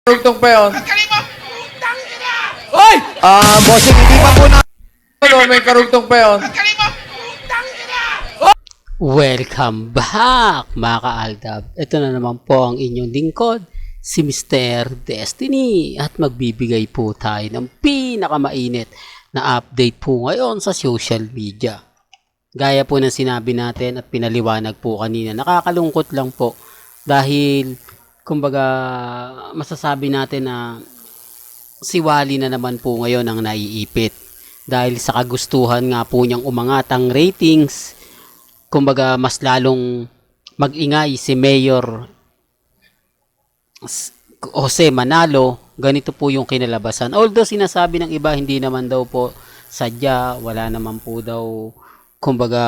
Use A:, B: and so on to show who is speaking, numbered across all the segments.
A: Karugtong pa yun.
B: Hoy!
C: Bossing, hindi pa po na...
A: Ano, may karugtong pa yun.
D: Welcome back mga ka-Aldab. Ito na naman po ang inyong lingkod, si Mr. Destiny. At magbibigay po tayo ng pinakamainit na update po ngayon sa social media. Gaya po ng sinabi natin at pinaliwanag po kanina, nakakalungkot lang po dahil kumbaga masasabi natin na si Wally na naman po ngayon ang naiipit. Dahil sa kagustuhan nga po niyang umangat ang ratings, kumbaga mas lalong mag-ingay si Mayor Jose Manalo, ganito po yung kinalabasan. Although sinasabi ng iba hindi naman daw po sadya, wala naman po daw kumbaga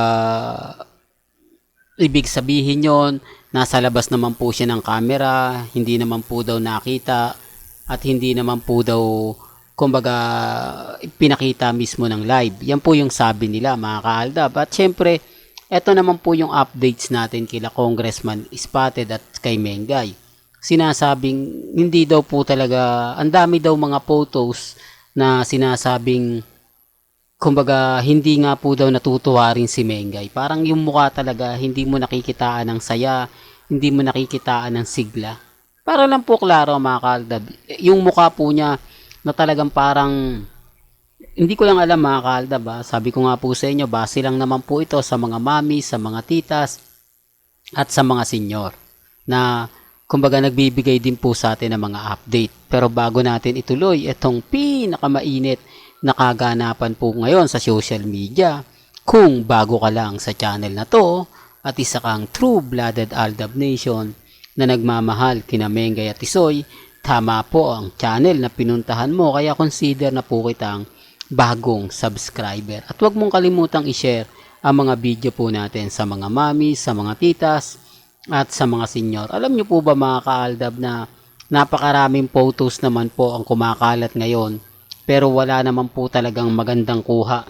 D: ibig sabihin yon, nasa labas naman po siya ng camera, hindi naman po daw nakita at hindi naman po daw kumbaga pinakita mismo ng live. Yan po yung sabi nila mga ka-Aldab. At syempre eto naman po yung updates natin kila Congressman Spotted at kay Mengay. Sinasabing hindi daw po talaga, ang dami daw mga photos na sinasabing kumbaga hindi nga po daw natutuwa rin si Mengay. Parang yung mukha talaga hindi mo nakikitaan ng saya, hindi mo nakikitaan ng sigla. Para lang po klaro mga ka-Aldab, yung mukha po niya na talagang parang hindi ko lang alam mga ka-Aldab, sabi ko nga po sa inyo, base lang naman po ito sa mga mami, sa mga titas, at sa mga senyor na kumbaga nagbibigay din po sa atin ng mga update. Pero bago natin ituloy, itong pinakamainit na kaganapan po ngayon sa social media, kung bago ka lang sa channel na to, at isa kang true-blooded Aldab Nation na nagmamahal kina Mengay at Tisoy, tama po ang channel na pinuntahan mo, kaya consider na po kitang bagong subscriber. At huwag mong kalimutang i-share ang mga video po natin sa mga mami, sa mga titas, at sa mga senyor. Alam nyo po ba mga ka-Aldab na napakaraming photos naman po ang kumakalat ngayon, pero wala naman po talagang magandang kuha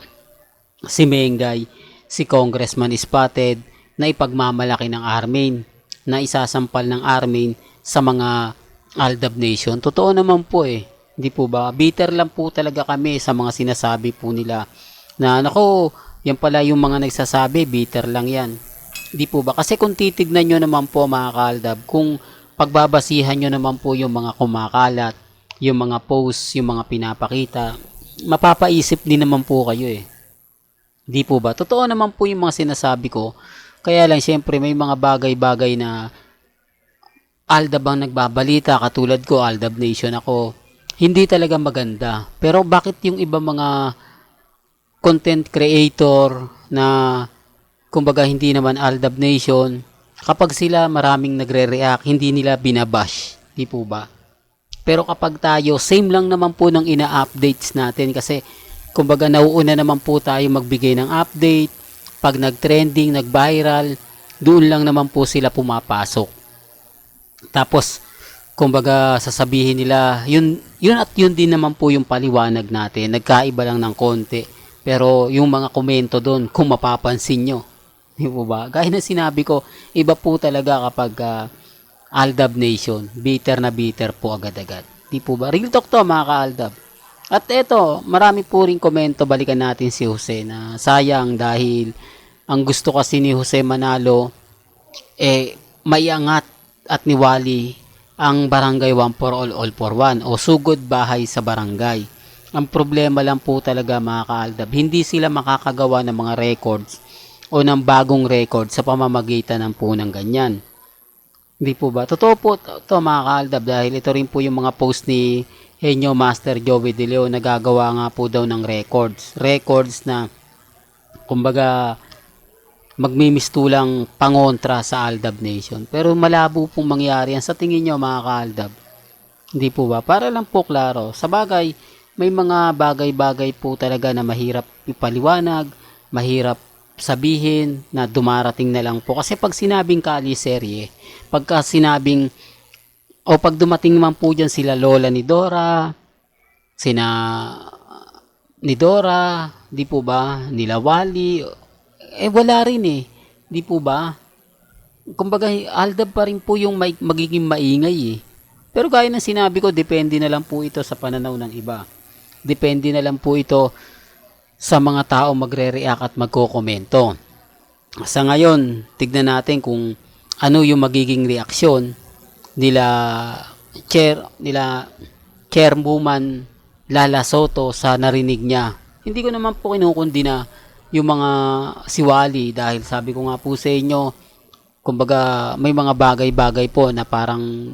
D: si Mengay, si Congressman Spotted na ipagmamalaki ng Armin, na isasampal ng Armin sa mga Aldab Nation. Totoo naman po Hindi po ba? Bitter lang po talaga kami sa mga sinasabi po nila na nako, yan pala yung mga nagsasabi, bitter lang yan. Hindi po ba? Kasi kung titignan nyo naman po mga ka-Aldab, kung pagbabasihan nyo naman po yung mga kumakalat, yung mga posts, yung mga pinapakita, mapapaisip din naman po kayo Hindi po ba? Totoo naman po yung mga sinasabi ko. Kaya lang syempre may mga bagay-bagay na Aldab ang nagbabalita, katulad ko, Aldab Nation ako, hindi talaga maganda. Pero bakit yung iba mga content creator na kumbaga hindi naman Aldab Nation, kapag sila maraming nagre-react, hindi nila binabash, di po ba? Pero kapag tayo, same lang naman po ng ina-updates natin kasi kumbaga nauuna naman po tayo magbigay ng update. Pag nag-trending, nag-viral, doon lang naman po sila pumapasok. Tapos kumbaga sasabihin nila, yun at yun din naman po yung paliwanag natin. Nagkaiba lang ng konti. Pero yung mga komento doon, kung mapapansin nyo, di po ba? Gaya na sinabi ko, iba po talaga kapag Aldab Nation, bitter na bitter po agad-agad. Di po ba? Real talk to mga ka-Aldab. At eto, marami po rin komento, balikan natin si Jose na sayang dahil ang gusto kasi ni Jose Manalo maiangat at ni Wally ang barangay 1 for all for one o sugod bahay sa barangay. Ang problema lang po talaga mga ka-Aldab, hindi sila makakagawa ng mga records o ng bagong record sa pamamagitan ng po ng ganyan. Hindi po ba? Totoo po ito mga ka-Aldab dahil ito rin po yung mga post ni Henyo Master Joey De Leon, nagagawa nga po daw ng records. Records na kumbaga magmimistulang pangontra sa Aldab Nation. Pero malabo pong mangyari yan sa tingin nyo mga ka-Aldab. Hindi po ba? Para lang po klaro. Sa bagay, may mga bagay-bagay po talaga na mahirap ipaliwanag, mahirap sabihin na dumarating na lang po. Kasi pag sinabing kaliserye, pagka sinabing o pag dumating man po dyan sila lola ni Dora, sina ni Dora, di po ba, nila Wally, wala rin di po ba? Kumbaga, Aldab pa rin po yung magiging maingay Pero gaya ng sinabi ko, depende na lang po ito sa pananaw ng iba. Depende na lang po ito sa mga tao magre-react at magkokomento. Sa ngayon, tignan natin kung ano yung magiging reaksyon nila Chairwoman Lala Soto sa narinig niya. Hindi ko naman po kinukundi na yung mga siwali dahil sabi ko nga po sa inyo, kumbaga may mga bagay-bagay po na parang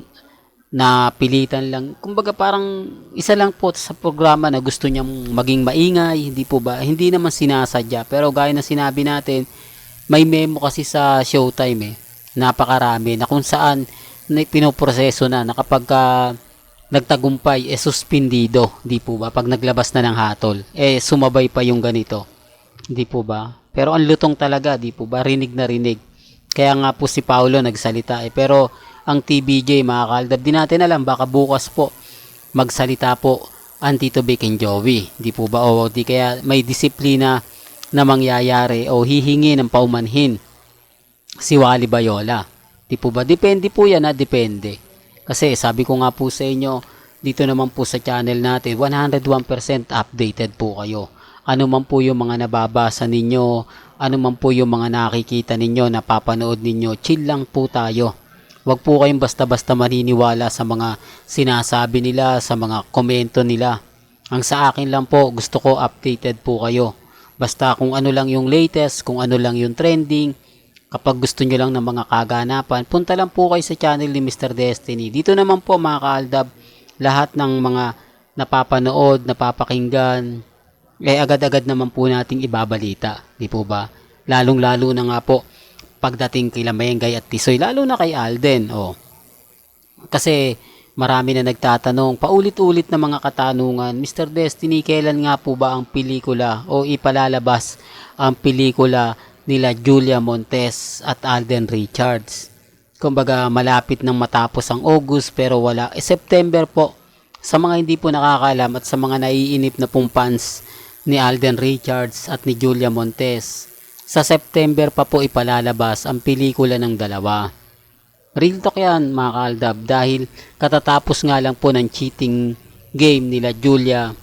D: napilitan lang. Kumbaga parang isa lang po sa programa na gusto niyang maging maingay, hindi po ba? Hindi naman sinasadya. Pero gaya na sinabi natin, may memo kasi sa Showtime napakarami na kung saan pinoproseso na kapag nagtagumpay suspendido, di po ba? Pag naglabas na ng hatol, sumabay pa yung ganito. Di po ba? Pero ang lutong talaga, di po ba? Rinig na rinig. Kaya nga po si Paulo nagsalita pero ang TBJ mga kaaldab, di natin alam, baka bukas po magsalita po ang Tito Vic and Joey. Di po ba? O di kaya may disiplina na mangyayari o hihingi ng paumanhin si Wally Bayola. Di po ba? Depende po yan depende. Kasi sabi ko nga po sa inyo, dito naman po sa channel natin, 101% updated po kayo. Ano man po yung mga nababasa ninyo, ano man po yung mga nakikita ninyo, napapanood ninyo, chill lang po tayo. Huwag po kayong basta-basta maniniwala sa mga sinasabi nila, sa mga komento nila. Ang sa akin lang po, gusto ko updated po kayo. Basta kung ano lang yung latest, kung ano lang yung trending, kapag gusto nyo lang ng mga kaganapan, punta lang po kayo sa channel ni Mr. Destiny. Dito naman po mga kaaldab, lahat ng mga napapanood, napapakinggan, agad-agad naman po nating ibabalita. Di po ba? Lalong-lalo na nga po pagdating kay Lamengay at Tisoy, lalo na kay Alden. Kasi marami na nagtatanong, paulit-ulit na mga katanungan, Mr. Destiny, kailan nga po ba ang pelikula o ipalalabas ang pelikula nila Julia Montes at Alden Richards? Kumbaga malapit nang matapos ang August pero wala. September po. Sa mga hindi po nakakalam at sa mga naiinip na pong fans ni Alden Richards at ni Julia Montes, sa September pa po ipalalabas ang pelikula ng dalawa. Real talk yan mga kaaldab dahil katatapos nga lang po ng cheating game nila Julian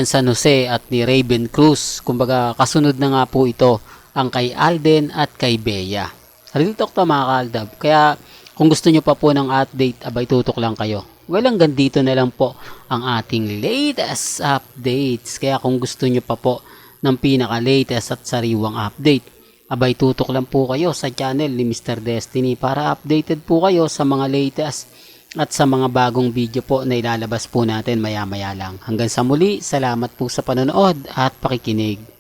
D: San Jose at ni Raven Cruz. Kumbaga kasunod na nga po ito ang kay Alden at kay Bea. Real talk to mga kaaldab. Kaya kung gusto nyo pa po ng update, abay tutok lang kayo. Well, hanggang dito na lang po ang ating latest updates. Kaya kung gusto nyo pa po ng pinaka-latest at sariwang update, abay tutok lang po kayo sa channel ni Mr. Destiny para updated po kayo sa mga latest at sa mga bagong video po na ilalabas po natin maya-maya lang. Hanggang sa muli, salamat po sa panonood at pakikinig.